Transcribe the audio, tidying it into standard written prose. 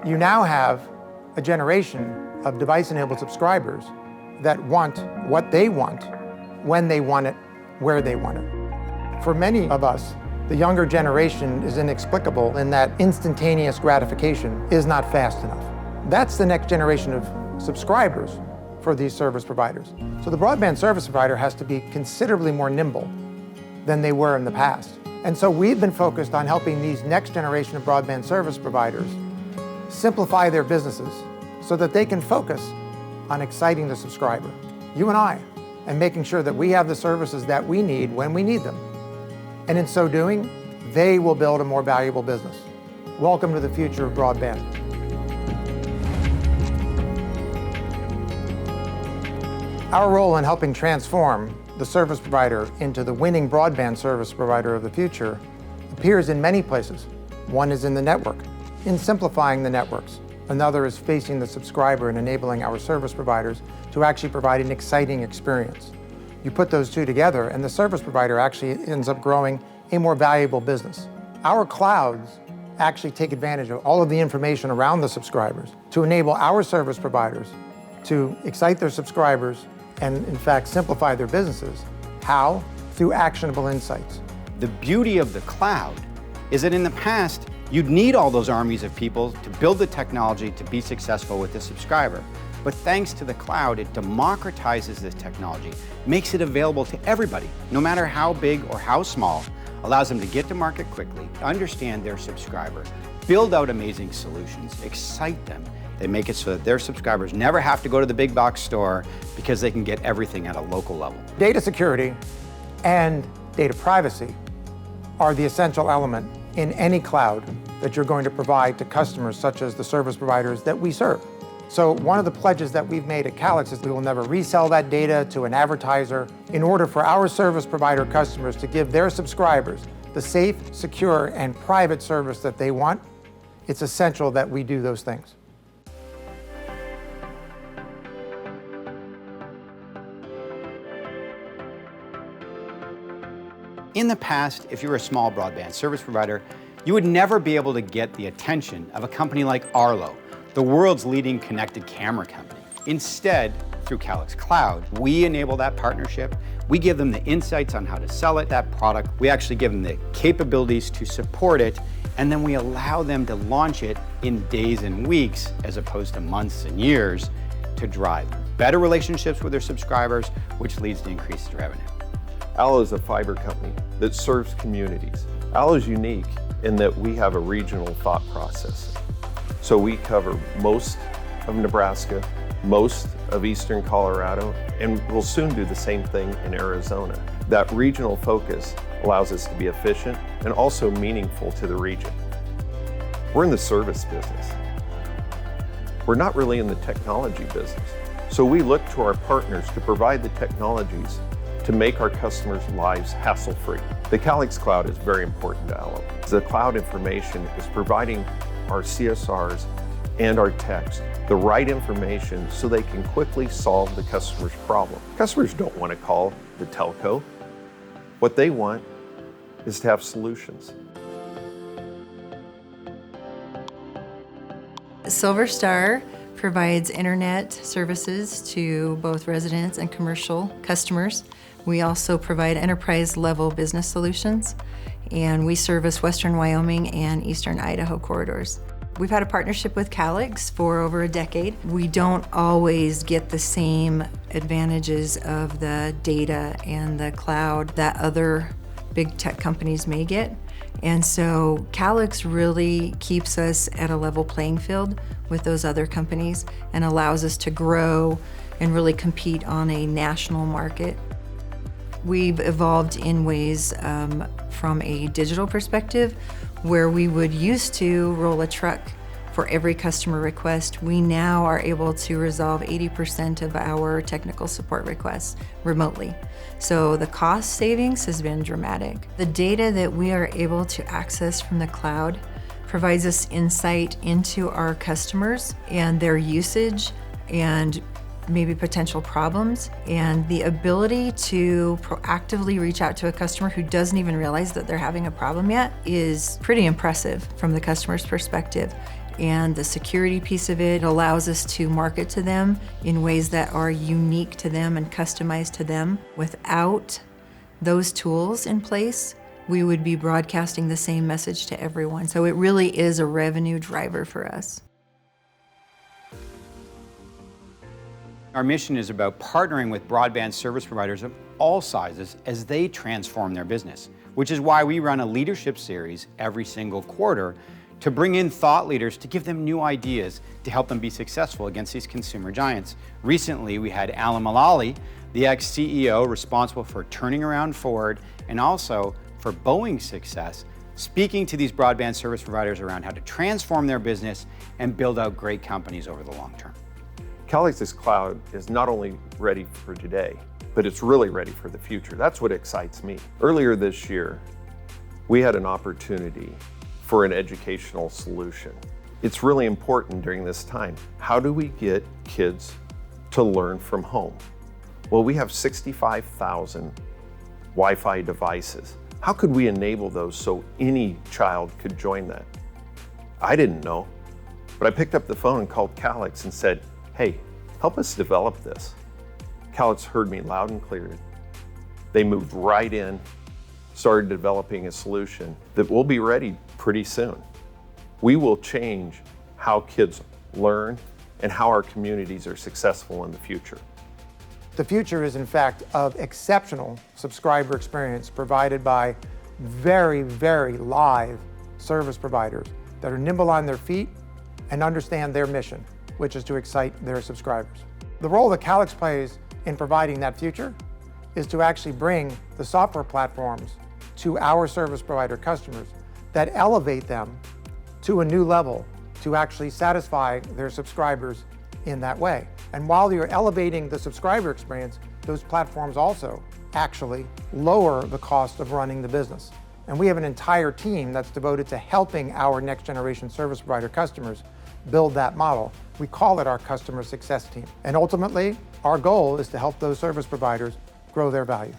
You now have a generation of device-enabled subscribers that want what they want, when they want it, where they want it. For many of us, the younger generation is inexplicable in that instantaneous gratification is not fast enough. That's the next generation of subscribers for these service providers. So the broadband service provider has to be considerably more nimble than they were in the past. And so we've been focused on helping these next generation of broadband service providers simplify their businesses so that they can focus on exciting the subscriber, you and I, and making sure that we have the services that we need when we need them. And in so doing, they will build a more valuable business. Welcome to the future of broadband. Our role in helping transform the service provider into the winning broadband service provider of the future appears in many places. One is in the network, in simplifying the networks. Another is facing the subscriber and enabling our service providers to actually provide an exciting experience. You put those two together and the service provider actually ends up growing a more valuable business. Our clouds actually take advantage of all of the information around the subscribers to enable our service providers to excite their subscribers and in fact simplify their businesses. How? Through actionable insights. The beauty of the cloud is that in the past, you'd need all those armies of people to build the technology to be successful with the subscriber. But thanks to the cloud, it democratizes this technology, makes it available to everybody, no matter how big or how small, allows them to get to market quickly, understand their subscriber, build out amazing solutions, excite them. They make it so that their subscribers never have to go to the big box store because they can get everything at a local level. Data security and data privacy are the essential element in any cloud that you're going to provide to customers such as the service providers that we serve. So one of the pledges that we've made at Calix is we will never resell that data to an advertiser. In order for our service provider customers to give their subscribers the safe, secure, and private service that they want, it's essential that we do those things. In the past, if you were a small broadband service provider, you would never be able to get the attention of a company like Arlo, the world's leading connected camera company. Instead, through Calix Cloud, we enable that partnership. We give them the insights on how to sell that product. We actually give them the capabilities to support it, and then we allow them to launch it in days and weeks as opposed to months and years to drive better relationships with their subscribers, which leads to increased revenue. Allo is a fiber company that serves communities. Allo is unique in that we have a regional thought process. So we cover most of Nebraska, most of eastern Colorado, and we'll soon do the same thing in Arizona. That regional focus allows us to be efficient and also meaningful to the region. We're in the service business. We're not really in the technology business. So we look to our partners to provide the technologies to make our customers' lives hassle-free. The Calix Cloud is very important to Allo. The cloud information is providing our CSRs and our techs the right information so they can quickly solve the customer's problem. Customers don't want to call the telco. What they want is to have solutions. Silver Star provides internet services to both residents and commercial customers. We also provide enterprise-level business solutions, and we service Western Wyoming and Eastern Idaho corridors. We've had a partnership with Calix for over a decade. We don't always get the same advantages of the data and the cloud that other big tech companies may get. And so Calix really keeps us at a level playing field with those other companies and allows us to grow and really compete on a national market. We've evolved in ways from a digital perspective where we would used to roll a truck for every customer request. We now are able to resolve 80% of our technical support requests remotely. So the cost savings has been dramatic. The data that we are able to access from the cloud provides us insight into our customers and their usage and maybe potential problems, and the ability to proactively reach out to a customer who doesn't even realize that they're having a problem yet is pretty impressive from the customer's perspective. and the security piece of it allows us to market to them in ways that are unique to them and customized to them. Without those tools in place, we would be broadcasting the same message to everyone. So it really is a revenue driver for us. Our mission is about partnering with broadband service providers of all sizes as they transform their business, which is why we run a leadership series every single quarter to bring in thought leaders to give them new ideas to help them be successful against these consumer giants. Recently, we had Alan Mulally, the ex-CEO responsible for turning around Ford and also for Boeing's success, speaking to these broadband service providers around how to transform their business and build out great companies over the long term. Calix Cloud is not only ready for today, but it's really ready for the future. That's what excites me. Earlier this year, we had an opportunity for an educational solution. It's really important during this time. How do we get kids to learn from home? Well, we have 65,000 Wi-Fi devices. How could we enable those so any child could join that? I didn't know, but I picked up the phone and called Calix and said, hey, help us develop this. Calix heard me loud and clear. They moved right in, started developing a solution that will be ready pretty soon. We will change how kids learn and how our communities are successful in the future. The future is, in fact, of exceptional subscriber experience provided by very, very live service providers that are nimble on their feet and understand their mission, which is to excite their subscribers. The role that Calix plays in providing that future is to actually bring the software platforms to our service provider customers that elevate them to a new level to actually satisfy their subscribers in that way. And while you're elevating the subscriber experience, those platforms also actually lower the cost of running the business. And we have an entire team that's devoted to helping our next generation service provider customers build that model. We call it our customer success team. And ultimately, our goal is to help those service providers grow their value.